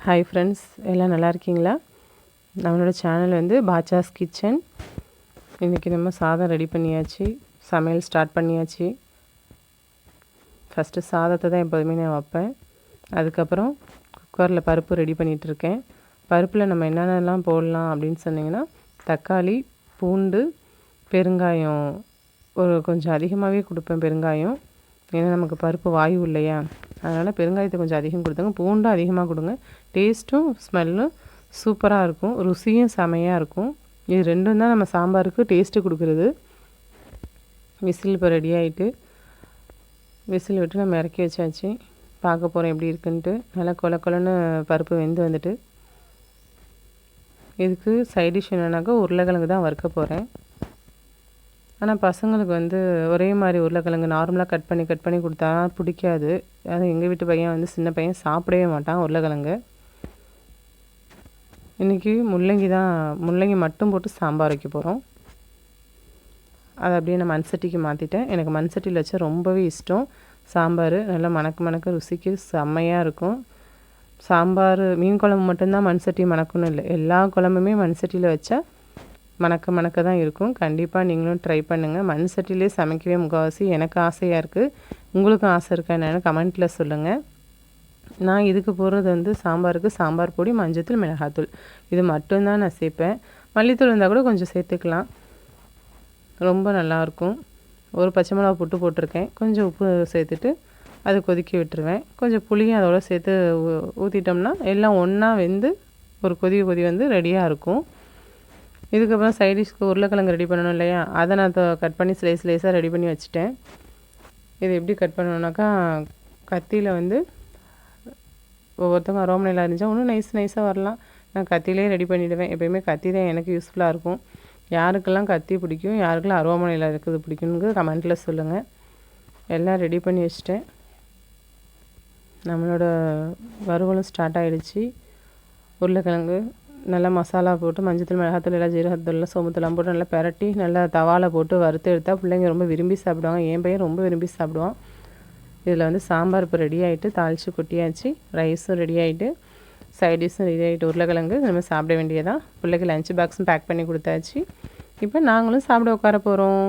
Hi friends, எல்லாம் நல்லா இருக்கீங்களா? நம்மளோட சேனல் வந்து பாச்சாஸ் கிச்சன். இன்றைக்கி நம்ம சாதம் ரெடி பண்ணியாச்சு, சமையல் ஸ்டார்ட் பண்ணியாச்சு. ஃபஸ்ட்டு சாதத்தை தான் எப்போதுமே நான் வைப்பேன். அதுக்கப்புறம் குக்கரில் பருப்பு ரெடி பண்ணிகிட்ருக்கேன். பருப்பில் நம்ம என்னென்னலாம் போடலாம் அப்படின்னு சொன்னிங்கன்னா, தக்காளி, பூண்டு, பெருங்காயம் கொஞ்சம் அதிகமாகவே கொடுப்பேன் பெருங்காயம். ஏன்னா நமக்கு பருப்பு வாயு இல்லையா, அதனால் பெருங்காயத்தை கொஞ்சம் அதிகம் கொடுத்துங்க. பூண்டும் அதிகமாக கொடுங்க. டேஸ்ட்டும் ஸ்மெல்லும் சூப்பராக இருக்கும், ருசியும் செமையாக இருக்கும். இது ரெண்டும் தான் நம்ம சாம்பாருக்கு டேஸ்ட்டு கொடுக்குறது. விசில் இப்போ ரெடி ஆகிட்டு, விசில் விட்டு நம்ம இறக்கி வச்சாச்சு. பார்க்க போகிறோம் எப்படி இருக்குன்ட்டு. நல்லா கொலன்னு பருப்பு வெந்து வந்துட்டு, இதுக்கு சைடிஷ் என்னன்னாக்கா உருளைக்கிழங்கு தான் வறுக்க போகிறேன். ஆனால் பசங்களுக்கு வந்து ஒரே மாதிரி உருளைக்கிழங்கு நார்மலாக கட் பண்ணி கொடுத்தா பிடிக்காது. அது எங்கள் வீட்டு பையன் வந்து சின்ன பையன் சாப்பிடவே மாட்டான் உருளைக்கிழங்கு. இன்றைக்கி முள்ளங்கி மட்டும் போட்டு சாம்பார் வைக்க போகிறோம். அதை அப்படியே நான் மண்சட்டிக்கு மாற்றிட்டேன். எனக்கு மண்சட்டியில் வச்சா ரொம்பவே இஷ்டம். சாம்பார் நல்லா மணக்க ருசிக்கு செம்மையாக இருக்கும். சாம்பார் மீன் குழம்பு மட்டும்தான் மண்சட்டி மணக்கணும் இல்லை, எல்லா குழம்புமே மண்சட்டியில் வச்சா மணக்க தான் இருக்கும். கண்டிப்பாக நீங்களும் ட்ரை பண்ணுங்கள். மண் சட்டிலே சமைக்கவே முக்கால்வாசி எனக்கு ஆசையாக இருக்குது. உங்களுக்கும் ஆசை இருக்கா என்னென்னு கமெண்ட்டில் சொல்லுங்கள். நான் இதுக்கு போடுறது வந்து சாம்பாருக்கு சாம்பார் பொடி, மஞ்சத்தூள், மிளகாத்தூள் இது மட்டும்தான் நான் சேர்ப்பேன். மல்லித்தூள் இருந்தால் கூட கொஞ்சம் சேர்த்துக்கலாம், ரொம்ப நல்லாயிருக்கும். ஒரு பச்சை மிளகா போட்டிருக்கேன். கொஞ்சம் உப்பு சேர்த்துட்டு அதை கொதிக்க விட்டுருவேன். கொஞ்சம் புளியும் அதோட சேர்த்து ஊற்றிட்டோம்னா எல்லாம் ஒன்றா வெந்து ஒரு கொதி வந்து ரெடியாக இருக்கும். இதுக்கப்புறம் சைடிஷ்க்கு உருளைக்கிழங்கு ரெடி பண்ணணும் இல்லையா, அதை நான் கட் பண்ணி ஸ்லைஸாக ரெடி பண்ணி வச்சுட்டேன். இது எப்படி கட் பண்ணணுன்னாக்கா, கத்தியில் வந்து ஒவ்வொருத்தவங்க அரோமனையில் இருந்துச்சா இன்னும் நைஸாக வரலாம். நான் கத்திலே ரெடி பண்ணிவிடுவேன். எப்போயுமே கத்தி தான் எனக்கு யூஸ்ஃபுல்லாக இருக்கும். யாருக்கெல்லாம் கத்தி பிடிக்கும், யாருக்கெல்லாம் அரோமனையில் இருக்கிறது பிடிக்கும்னு கமெண்ட்டில் சொல்லுங்கள். எல்லாம் ரெடி பண்ணி வச்சுட்டேன். நம்மளோட வறுவலும் ஸ்டார்ட் ஆகிடுச்சு. உருளைக்கிழங்கு நல்லா மசாலா போட்டு மஞ்சத்தூள், மிளகாத்தூள், எல்லாம் ஜீரகத்தூள்லாம், சோம்புத்தூள்லாம் போட்டு நல்லா பெரட்டி நல்லா தவாவில் போட்டு வறுத்து எடுத்தால் பிள்ளைங்க ரொம்ப விரும்பி சாப்பிடுவாங்க. என் பையன் ரொம்ப விரும்பி சாப்பிடுவான். இதில் வந்து சாம்பார் இப்போ ரெடி ஆகிட்டு தாளித்து கொட்டியாச்சு. ரைஸும் ரெடி ஆகிட்டு, சைடிஷும் ரெடி ஆகிட்டு, உருளைக்கிழங்கு நம்ம சாப்பிட வேண்டியதான். பிள்ளைக்கு லஞ்ச் பாக்ஸும் பேக் பண்ணி கொடுத்தாச்சு. இப்போ நாங்களும் சாப்பிட உட்கார போகிறோம்.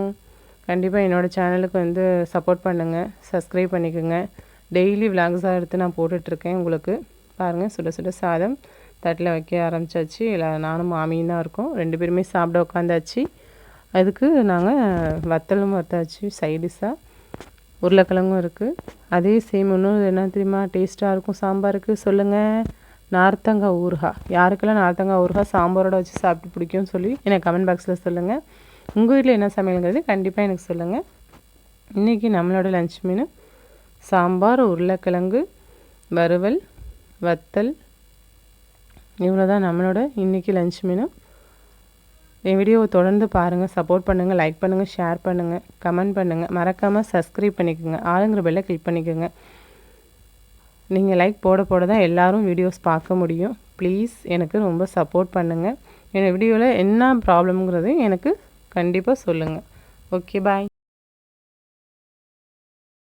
கண்டிப்பாக என்னோடய சேனலுக்கு வந்து சப்போர்ட் பண்ணுங்கள், சப்ஸ்கிரைப் பண்ணிக்கோங்க. டெய்லி விலாக்ஸாக எடுத்து நான் போட்டுட்ருக்கேன் உங்களுக்கு. பாருங்கள், சுட சாதம் தட்டில் வைக்க ஆரம்பித்தாச்சு. இல்லை நானும் மாமியும் தான் இருக்கோம், 2 பேருமே சாப்பிட உட்காந்தாச்சு. அதுக்கு நாங்கள் வத்தலும் வத்தாச்சு. சைடிஷாக உருளைக்கிழங்கும் இருக்குது. அதே சேம் இன்னும் என்ன தெரியுமா டேஸ்ட்டாக இருக்கும் சாம்பாருக்கு சொல்லுங்கள், நார்த்தங்காய் ஊறுகாய். யாருக்கெல்லாம் நார்த்தங்காய் ஊறுகாய் சாம்பாரோட வச்சு சாப்பிட்டு பிடிக்கும்னு சொல்லி எனக்கு கமெண்ட் பாக்ஸில் சொல்லுங்கள். உங்கள் வீட்டில் என்ன சமையல்ங்கிறது கண்டிப்பாக எனக்கு சொல்லுங்கள். இன்றைக்கி நம்மளோட லஞ்ச் மீன் சாம்பார், உருளைக்கிழங்கு வறுவல், வத்தல், இவ்வளோ தான் நம்மளோட இன்றைக்கி லஞ்ச் மெனு. என் வீடியோவை தொடர்ந்து பாருங்கள், சப்போர்ட் பண்ணுங்கள், லைக் பண்ணுங்கள், ஷேர் பண்ணுங்கள், கமெண்ட் பண்ணுங்கள். மறக்காமல் சப்ஸ்கிரைப் பண்ணிக்கோங்க, ஆளுங்கிற பெல்லை கிளிக் பண்ணிக்கோங்க. நீங்கள் லைக் போட தான் எல்லோரும் வீடியோஸ் பார்க்க முடியும். ப்ளீஸ் எனக்கு ரொம்ப சப்போர்ட் பண்ணுங்கள். என் வீடியோவில் என்ன ப்ராப்ளம்ங்கிறது எனக்கு கண்டிப்பாக சொல்லுங்கள். ஓகே, பாய்.